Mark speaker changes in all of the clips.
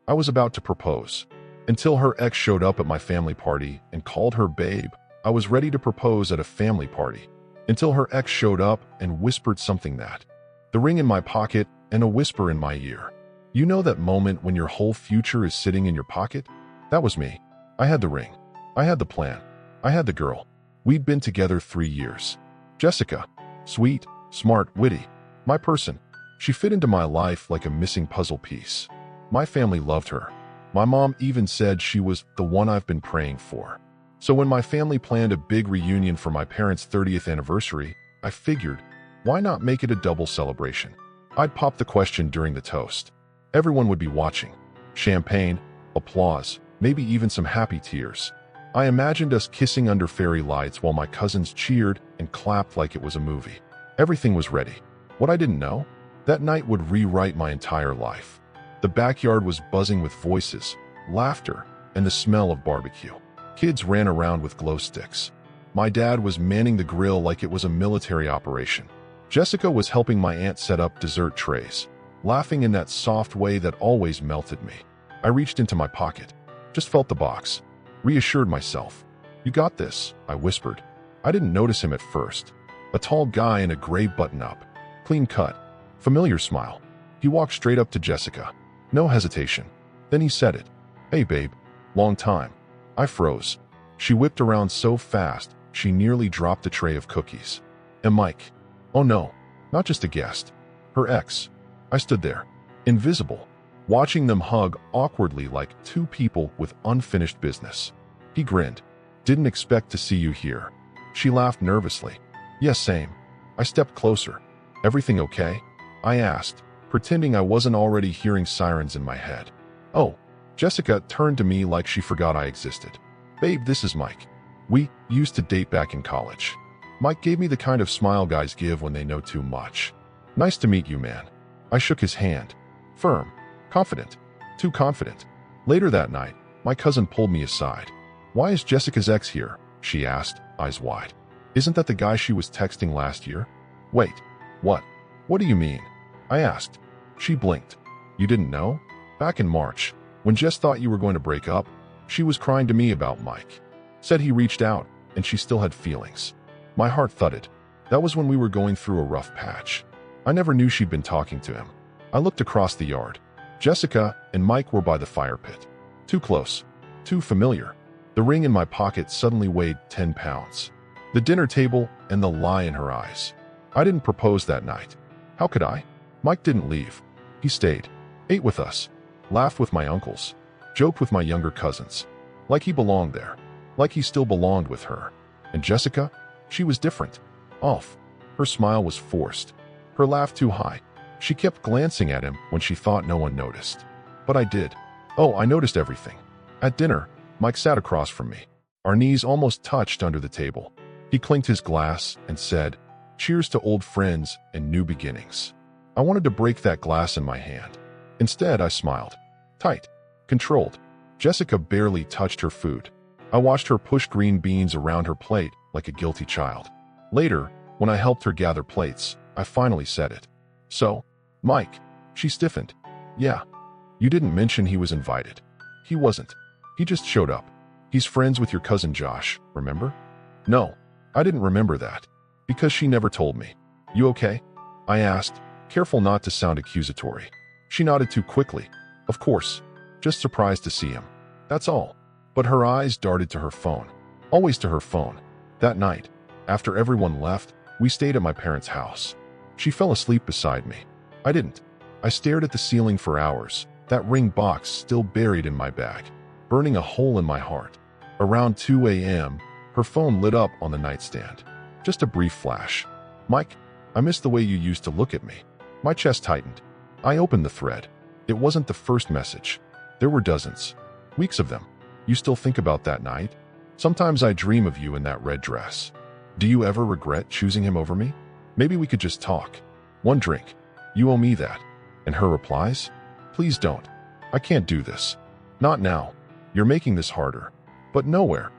Speaker 1: I was about to propose. Until her ex showed up at my family party and called her babe, I was ready to propose at a family party. Until her ex showed up and whispered something that. The ring in my pocket and a whisper in my ear. You know that moment when your whole future is sitting in your pocket? That was me. I had the ring. I had the plan. I had the girl. We'd been together 3 years. Jessica. Sweet, smart, witty. My person. She fit into my life like a missing puzzle piece. My family loved her. My mom even said she was the one I've been praying for. So when my family planned a big reunion for my parents' 30th anniversary, I figured, why not make it a double celebration? I'd pop the question during the toast. Everyone would be watching. Champagne, applause, maybe even some happy tears. I imagined us kissing under fairy lights while my cousins cheered and clapped like it was a movie. Everything was ready. What I didn't know? That night would rewrite my entire life. The backyard was buzzing with voices, laughter, and the smell of barbecue. Kids ran around with glow sticks. My dad was manning the grill like it was a military operation. Jessica was helping my aunt set up dessert trays, laughing in that soft way that always melted me. I reached into my pocket, just felt the box, reassured myself. You got this, I whispered. I didn't notice him at first. A tall guy in a gray button-up, clean cut, familiar smile. He walked straight up to Jessica. No hesitation. Then he said it. Hey babe, long time. I froze. She whipped around so fast, she nearly dropped the tray of cookies. And Mike. Oh no, not just a guest. Her ex. I stood there, invisible, watching them hug awkwardly like two people with unfinished business. He grinned. Didn't expect to see you here. She laughed nervously. Yes, same. I stepped closer. Everything okay? I asked, pretending I wasn't already hearing sirens in my head. Oh, Jessica turned to me like she forgot I existed. Babe, this is Mike. We used to date back in college. Mike gave me the kind of smile guys give when they know too much. Nice to meet you, man. I shook his hand. Firm. Confident. Too confident. Later that night, my cousin pulled me aside. Why is Jessica's ex here? She asked, eyes wide. Isn't that the guy she was texting last year? Wait. What? What do you mean? I asked. She blinked. You didn't know? Back in March, when Jess thought you were going to break up, she was crying to me about Mike. Said he reached out, and she still had feelings. My heart thudded. That was when we were going through a rough patch. I never knew she'd been talking to him. I looked across the yard. Jessica and Mike were by the fire pit. Too close. Too familiar. The ring in my pocket suddenly weighed 10 pounds. The dinner table and the lie in her eyes. I didn't propose that night. How could I? Mike didn't leave. He stayed. Ate with us. Laughed with my uncles. Joked with my younger cousins. Like he belonged there. Like he still belonged with her. And Jessica? She was different. Off. Her smile was forced. Her laugh too high. She kept glancing at him when she thought no one noticed. But I did. Oh, I noticed everything. At dinner, Mike sat across from me. Our knees almost touched under the table. He clinked his glass and said, "Cheers to old friends and new beginnings." I wanted to break that glass in my hand. Instead, I smiled. Tight. Controlled. Jessica barely touched her food. I watched her push green beans around her plate like a guilty child. Later, when I helped her gather plates, I finally said it. So, Mike. She stiffened. Yeah. You didn't mention he was invited. He wasn't. He just showed up. He's friends with your cousin Josh, remember? No, I didn't remember that. Because she never told me. You okay? I asked, careful not to sound accusatory. She nodded too quickly. Of course. Just surprised to see him. That's all. But her eyes darted to her phone. Always to her phone. That night, after everyone left, we stayed at my parents' house. She fell asleep beside me. I didn't. I stared at the ceiling for hours, that ring box still buried in my bag, burning a hole in my heart. Around 2 a.m., her phone lit up on the nightstand. Just a brief flash. Mike, I miss the way you used to look at me. My chest tightened. I opened the thread. It wasn't the first message. There were dozens. Weeks of them. You still think about that night? Sometimes I dream of you in that red dress. Do you ever regret choosing him over me? Maybe we could just talk. One drink. You owe me that. And her replies? Please don't. I can't do this. Not now. You're making this harder. But nowhere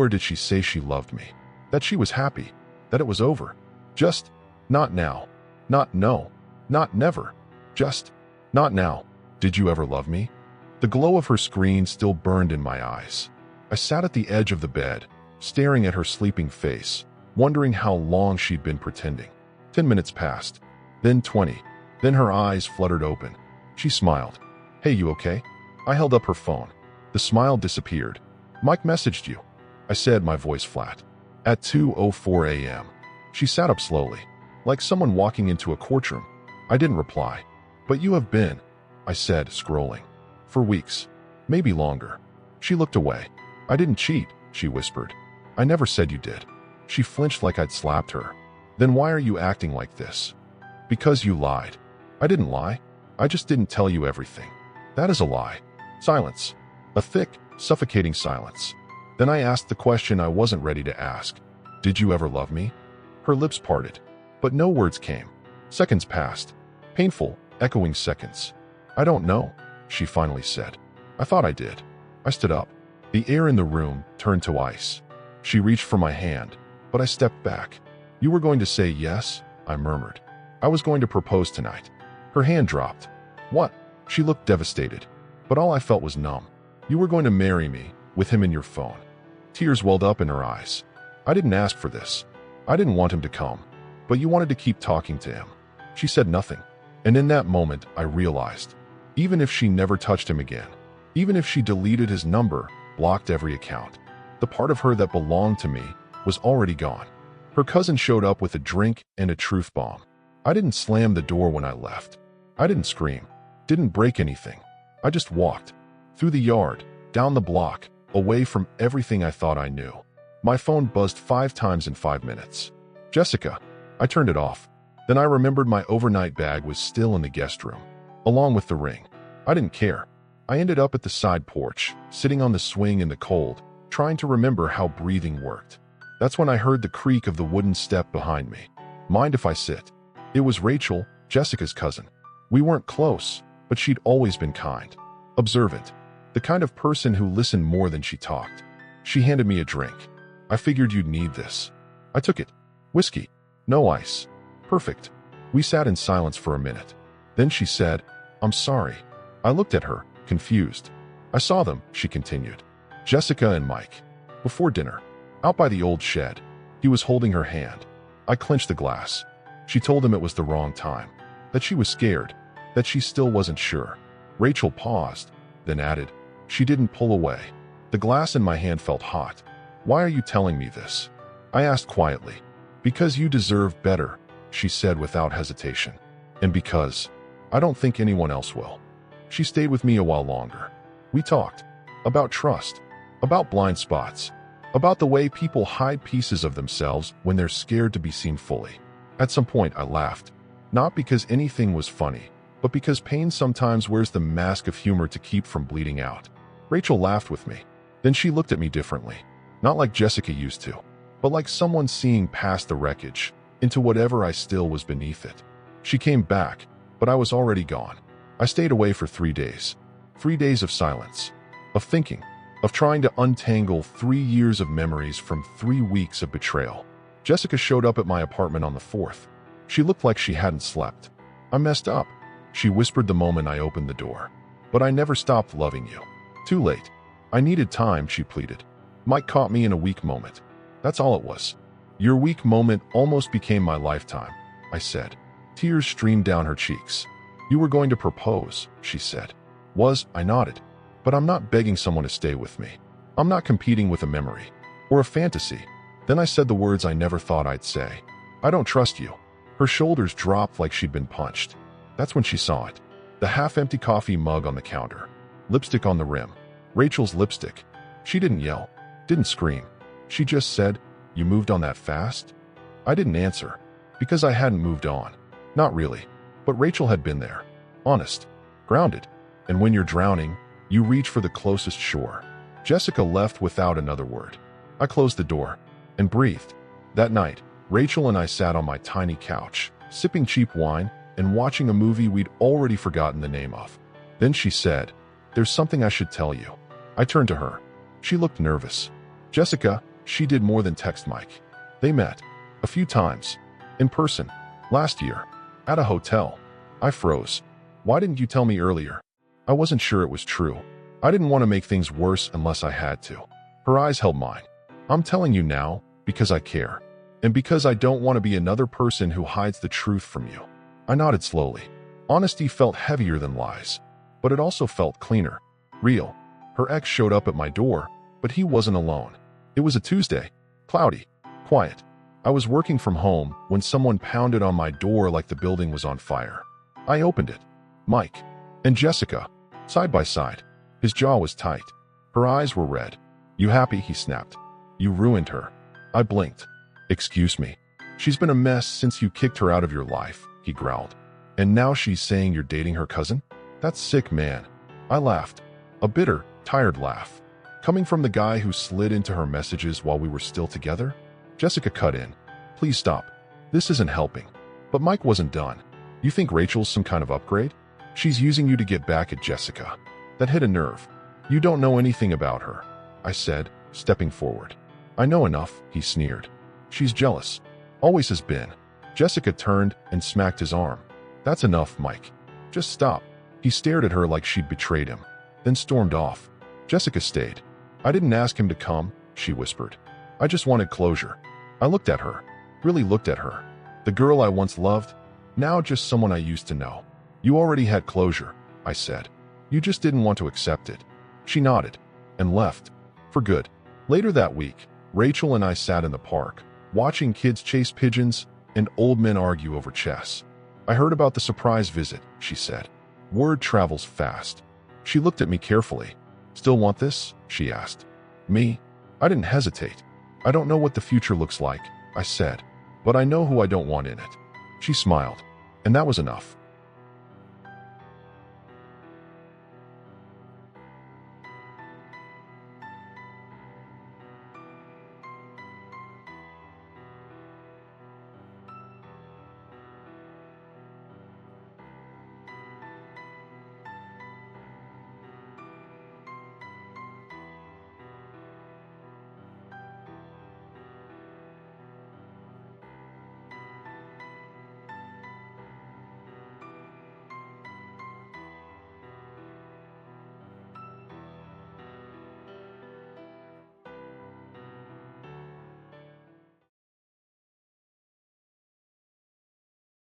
Speaker 1: did she say she loved me. That she was happy. That it was over. Just, not now. Not no. Not never. Just, not now. Did you ever love me? The glow of her screen still burned in my eyes. I sat at the edge of the bed, staring at her sleeping face, wondering how long she'd been pretending. 10 minutes passed, then 20. Then her eyes fluttered open. She smiled. "Hey, you okay?" I held up her phone. The smile disappeared. "Mike messaged you," I said, my voice flat. At 2:04 a.m. She sat up slowly, like someone walking into a courtroom. I didn't reply. "But you have been," I said, scrolling. "For weeks. Maybe longer." She looked away. "I didn't cheat," she whispered. "I never said you did." She flinched like I'd slapped her. "Then why are you acting like this?" "Because you lied." "I didn't lie. I just didn't tell you everything." "That is a lie." Silence. A thick, suffocating silence. Then I asked the question I wasn't ready to ask. "Did you ever love me?" Her lips parted, but no words came. Seconds passed. Painful, echoing seconds. "I don't know," she finally said. "I thought I did." I stood up. The air in the room turned to ice. She reached for my hand, but I stepped back. "You were going to say yes?" I murmured. "I was going to propose tonight." Her hand dropped. "What?" She looked devastated, but all I felt was numb. "You were going to marry me, with him in your phone." Tears welled up in her eyes. "I didn't ask for this. I didn't want him to come, but you wanted to keep talking to him." She said nothing, and in that moment I realized, even if she never touched him again, even if she deleted his number, blocked every account, the part of her that belonged to me was already gone. Her cousin showed up with a drink and a truth bomb. I didn't slam the door when I left. I didn't scream, didn't break anything. I just walked. Through the yard, down the block, away from everything I thought I knew. My phone buzzed 5 times in 5 minutes. "Jessica." I turned it off. Then I remembered my overnight bag was still in the guest room, along with the ring. I didn't care. I ended up at the side porch, sitting on the swing in the cold, trying to remember how breathing worked. That's when I heard the creak of the wooden step behind me. "Mind if I sit?" It was Rachel, Jessica's cousin. We weren't close, but she'd always been kind, observant, the kind of person who listened more than she talked. She handed me a drink. "I figured you'd need this." I took it. "Whiskey. No ice." "Perfect." We sat in silence for a minute. Then she said, "I'm sorry." I looked at her, confused. "I saw them," she continued. "Jessica and Mike. Before dinner. Out by the old shed." He was holding her hand. I clenched the glass. She told him it was the wrong time, that she was scared, that she still wasn't sure. Rachel paused, then added, "She didn't pull away." The glass in my hand felt hot. "Why are you telling me this?" I asked quietly. "Because you deserve better," she said without hesitation. "And because I don't think anyone else will." She stayed with me a while longer. We talked about trust, about blind spots, about the way people hide pieces of themselves when they're scared to be seen fully. At some point, I laughed, not because anything was funny, but because pain sometimes wears the mask of humor to keep from bleeding out. Rachel laughed with me. Then she looked at me differently, not like Jessica used to, but like someone seeing past the wreckage, into whatever I still was beneath it. She came back, but I was already gone. I stayed away for 3 days. 3 days of silence, of thinking, of trying to untangle 3 years of memories from 3 weeks of betrayal. Jessica showed up at my apartment on the 4th. She looked like she hadn't slept. "I messed up," she whispered the moment I opened the door. "But I never stopped loving you." "Too late. I needed time," she pleaded. "Mike caught me in a weak moment. That's all it was." "Your weak moment almost became my lifetime," I said. Tears streamed down her cheeks. "You were going to propose," she said. I nodded. "But I'm not begging someone to stay with me. I'm not competing with a memory or a fantasy." Then I said the words I never thought I'd say. "I don't trust you." Her shoulders dropped like she'd been punched. That's when she saw it. The half-empty coffee mug on the counter. Lipstick on the rim. Rachel's lipstick. She didn't yell, didn't scream. She just said, "You moved on that fast?" I didn't answer, because I hadn't moved on. Not really. But Rachel had been there. Honest. Grounded. And when you're drowning, you reach for the closest shore. Jessica left without another word. I closed the door and breathed. That night, Rachel and I sat on my tiny couch, sipping cheap wine and watching a movie we'd already forgotten the name of. Then she said, "There's something I should tell you." I turned to her. She looked nervous. "Jessica," she did more than text Mike. They met. A few times. In person. Last year. At a hotel. I froze. "Why didn't you tell me earlier?" "I wasn't sure it was true." I didn't want to make things worse unless I had to. Her eyes held mine. I'm telling you now because I care. And because I don't want to be another person who hides the truth from you. I nodded slowly. Honesty felt heavier than lies, but it also felt cleaner. Real. Her ex showed up at my door, but he wasn't alone. It was a Tuesday. Cloudy. Quiet. I was working from home when someone pounded on my door like the building was on fire. I opened it. Mike. And Jessica. Side by side. His jaw was tight. Her eyes were red. You happy? He snapped. You ruined her. I blinked. Excuse me. She's been a mess since you kicked her out of your life, he growled. And now she's saying you're dating her cousin? That's sick, man. I laughed. A bitter, tired laugh. Coming from the guy who slid into her messages while we were still together? Jessica cut in. Please stop. This isn't helping. But Mike wasn't done. You think Rachel's some kind of upgrade? She's using you to get back at Jessica. That hit a nerve. You don't know anything about her, I said, stepping forward. I know enough, he sneered. She's jealous. Always has been. Jessica turned and smacked his arm. That's enough, Mike. Just stop. He stared at her like she'd betrayed him, then stormed off. Jessica stayed. I didn't ask him to come, she whispered. I just wanted closure. I looked at her. Really looked at her. The girl I once loved, now just someone I used to know. You already had closure, I said. You just didn't want to accept it. She nodded and left. For good. Later that week, Rachel and I sat in the park, watching kids chase pigeons and old men argue over chess. I heard about the surprise visit, she said. Word travels fast. She looked at me carefully. Still want this? She asked. Me? I didn't hesitate. I don't know what the future looks like, I said, but I know who I don't want in it. She smiled, and that was enough.